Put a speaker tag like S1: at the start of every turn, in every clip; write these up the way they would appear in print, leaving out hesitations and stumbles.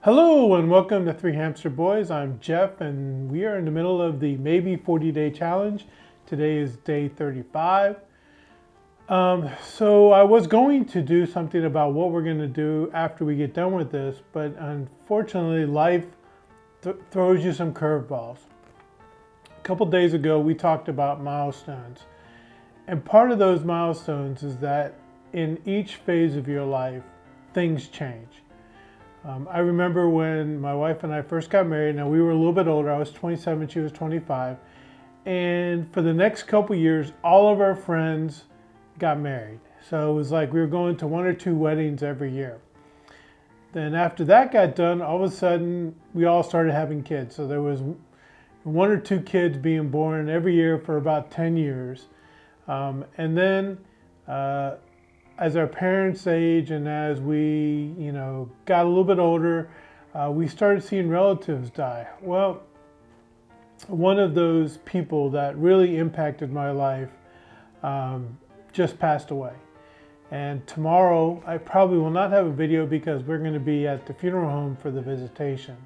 S1: Hello and welcome to Three Hamster Boys. I'm Jeff and we are in the middle of the maybe 40-day challenge. Today is day 35. So I was going to do something about what we're going to do after we get done with this, but unfortunately life throws you some curveballs. A couple days ago we talked about milestones, and part of those milestones is that in each phase of your life things change. I remember when my wife and I first got married. Now we were a little bit older. I was 27, she was 25. And for the next couple years, all of our friends got married. So it was like we were going to one or two weddings every year. Then after that got done, all of a sudden we all started having kids. So there was one or two kids being born every year for about 10 years. And then as our parents age and as we, got a little bit older, we started seeing relatives die. Well, one of those people that really impacted my life just passed away. And tomorrow, I probably will not have a video because we're going to be at the funeral home for the visitation.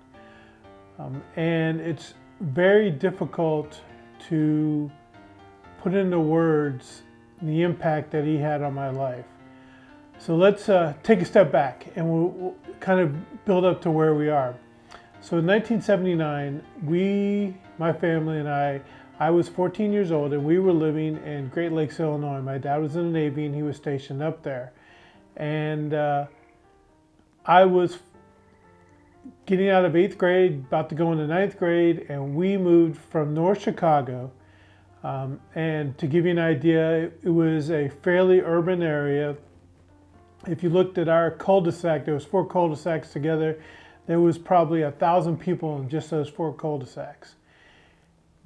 S1: And it's very difficult to put into words the impact that he had on my life. So let's take a step back and we'll kind of build up to where we are. So in 1979, my family and I was 14 years old and we were living in Great Lakes, Illinois. My dad was in the Navy and he was stationed up there. And I was getting out of 8th grade, about to go into 9th grade, and we moved from North Chicago. And to give you an idea, it was a fairly urban area. If you looked at our cul-de-sac, there was 4 cul-de-sacs together. There was probably 1,000 people in just those 4 cul-de-sacs.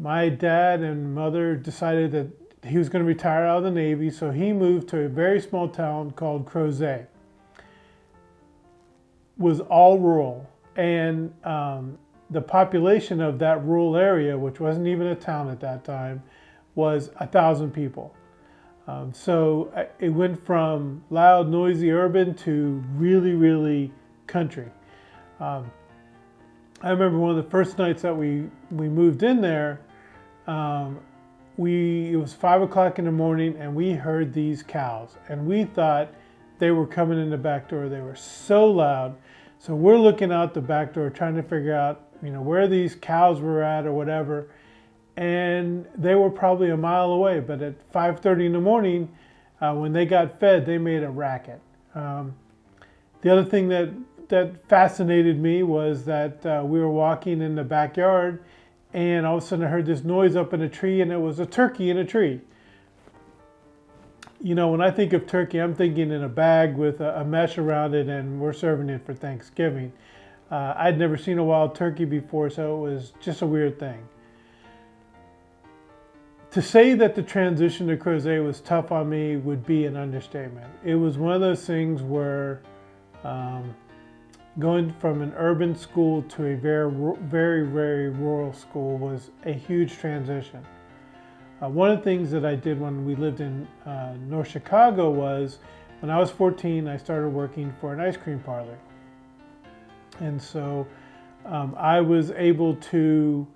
S1: My dad and mother decided that he was going to retire out of the Navy, so he moved to a very small town called Kreceks. It was all rural, and the population of that rural area, which wasn't even a town at that time, was 1,000 people. So it went from loud, noisy urban to really, really country. I remember one of the first nights that we moved in there, it was 5 o'clock in the morning and we heard these cows and we thought they were coming in the back door. They were so loud. So we're looking out the back door trying to figure out, where these cows were at or whatever. And they were probably a mile away, but at 5:30 in the morning, when they got fed, they made a racket. The other thing that fascinated me was that we were walking in the backyard, and all of a sudden I heard this noise up in a tree, and it was a turkey in a tree. When I think of turkey, I'm thinking in a bag with a mesh around it, and we're serving it for Thanksgiving. I'd never seen a wild turkey before, so it was just a weird thing. To say that the transition to Kreceks was tough on me would be an understatement. It was one of those things where going from an urban school to a very, very, very rural school was a huge transition. One of the things that I did when we lived in North Chicago was, when I was 14, I started working for an ice cream parlor. And so I was able to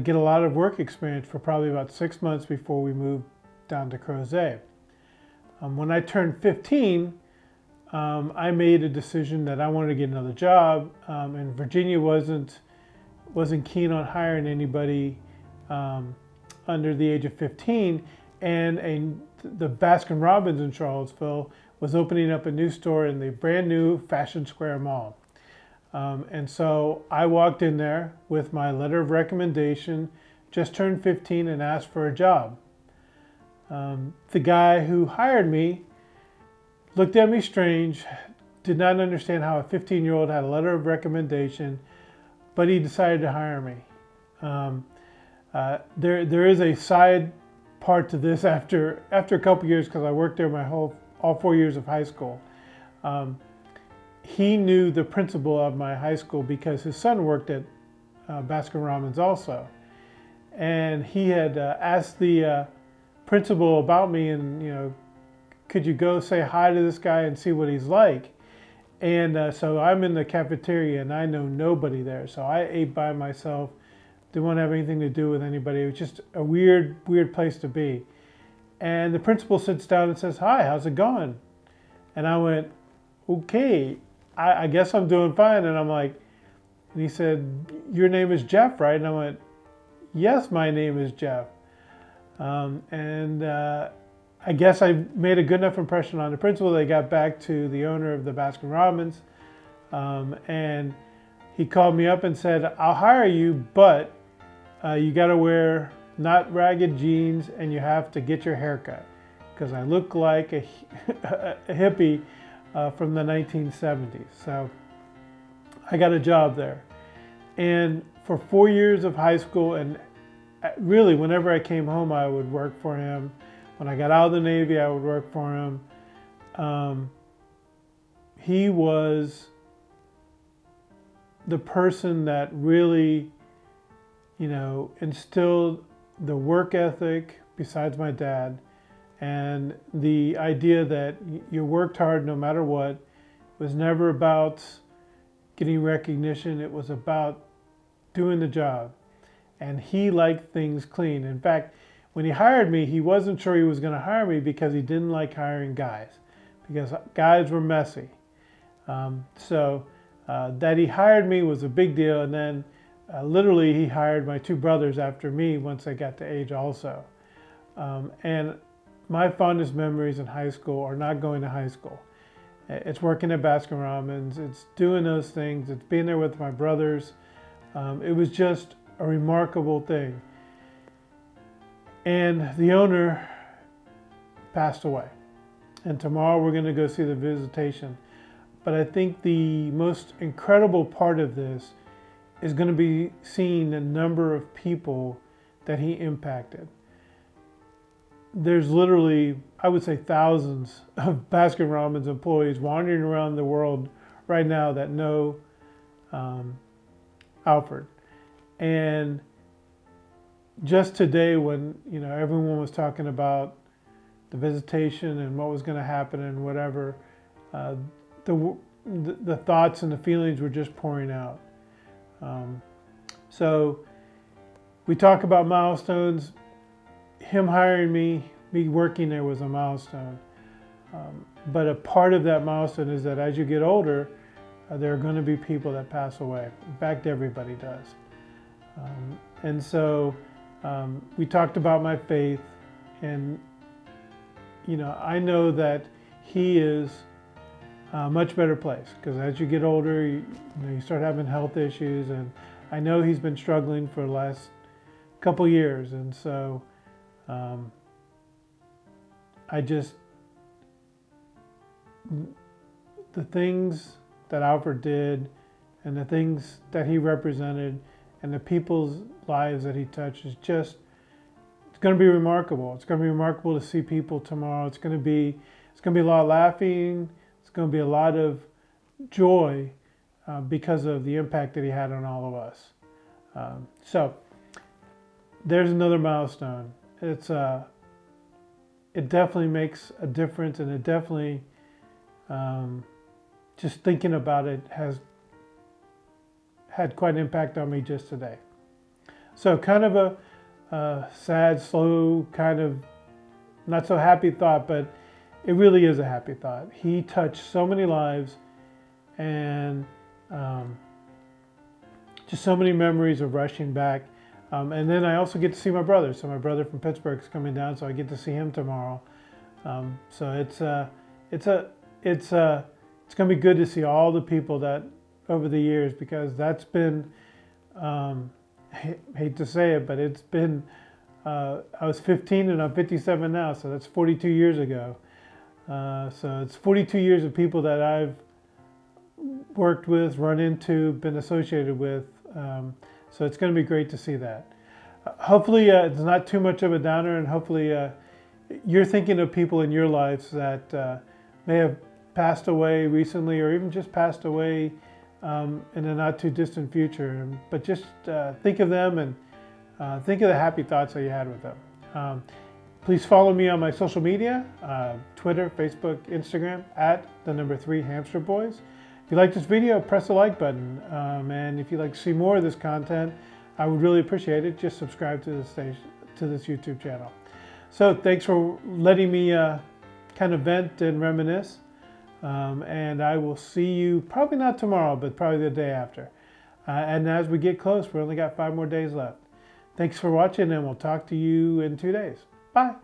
S1: get a lot of work experience for probably about 6 months before we moved down to Kreceks. When I turned 15, I made a decision that I wanted to get another job, and Virginia wasn't keen on hiring anybody under the age of 15, and the Baskin-Robbins in Charlottesville was opening up a new store in the brand new Fashion Square Mall. And so I walked in there with my letter of recommendation, just turned 15 and asked for a job. The guy who hired me looked at me strange, did not understand how a 15-year-old had a letter of recommendation, but he decided to hire me. There is a side part to this after a couple years, because I worked there all 4 years of high school. He knew the principal of my high school because his son worked at Baskin-Robbins also. And he had asked the principal about me and, could you go say hi to this guy and see what he's like? And so I'm in the cafeteria and I know nobody there. So I ate by myself, didn't want to have anything to do with anybody. It was just a weird place to be. And the principal sits down and says, "Hi, how's it going?" And I went, "Okay, I guess I'm doing fine." And I'm like, and he said, "Your name is Jeff, right?" And I went, "Yes, my name is Jeff." I guess I made a good enough impression on the principal. They got back to the owner of the Baskin Robbins, and he called me up and said, "I'll hire you, but you got to wear not ragged jeans and you have to get your hair cut," because I look like a hippie from the 1970s. So I got a job there. And for 4 years of high school, and really whenever I came home, I would work for him. When I got out of the Navy, I would work for him. He was the person that really, instilled the work ethic besides my dad, and the idea that you worked hard no matter what. It was never about getting recognition. It was about doing the job. And he liked things clean. In fact, when he hired me, he wasn't sure he was going to hire me because he didn't like hiring guys, because guys were messy. So that he hired me was a big deal. And then literally he hired my two brothers after me once they got to age also. And my fondest memories in high school are not going to high school. It's working at Baskin Robbins. It's doing those things. It's being there with my brothers. It was just a remarkable thing. And the owner passed away. And tomorrow we're going to go see the visitation. But I think the most incredible part of this is going to be seeing the number of people that he impacted. There's literally, I would say, thousands of Baskin Robbins employees wandering around the world right now that know Alford. And just today, when everyone was talking about the visitation and what was going to happen and whatever, the thoughts and the feelings were just pouring out. So we talk about milestones. Him hiring me working there was a milestone. But a part of that milestone is that as you get older, there are going to be people that pass away. In fact, everybody does. And so we talked about my faith, and I know that he is a much better place, because as you get older, you start having health issues, and I know he's been struggling for the last couple years, and so the things that Alford did and the things that he represented and the people's lives that he touched is just, it's going to be remarkable. It's going to be remarkable to see people tomorrow. It's going to be a lot of laughing. It's going to be a lot of joy because of the impact that he had on all of us. So there's another milestone. It definitely makes a difference, and it definitely, just thinking about it, has had quite an impact on me just today. So kind of a sad, slow, kind of not so happy thought, but it really is a happy thought. He touched so many lives, and just so many memories of rushing back. And then I also get to see my brother. So my brother from Pittsburgh is coming down, so I get to see him tomorrow. So it's going to be good to see all the people that over the years, because that's been, hate to say it, but it's been, I was 15 and I'm 57 now, so that's 42 years ago. So it's 42 years of people that I've worked with, run into, been associated with. So it's going to be great to see that. Hopefully it's not too much of a downer, and hopefully you're thinking of people in your lives that may have passed away recently, or even just passed away in a not too distant future. But just think of them, and think of the happy thoughts that you had with them. Please follow me on my social media, Twitter, Facebook, Instagram, @3 Hamster Boys. If you like this video, press the like button. And if you'd like to see more of this content, I would really appreciate it. Just subscribe to this YouTube channel. So thanks for letting me kind of vent and reminisce. And I will see you probably not tomorrow, but probably the day after. And as we get close, we only got 5 more days left. Thanks for watching, and we'll talk to you in 2 days. Bye.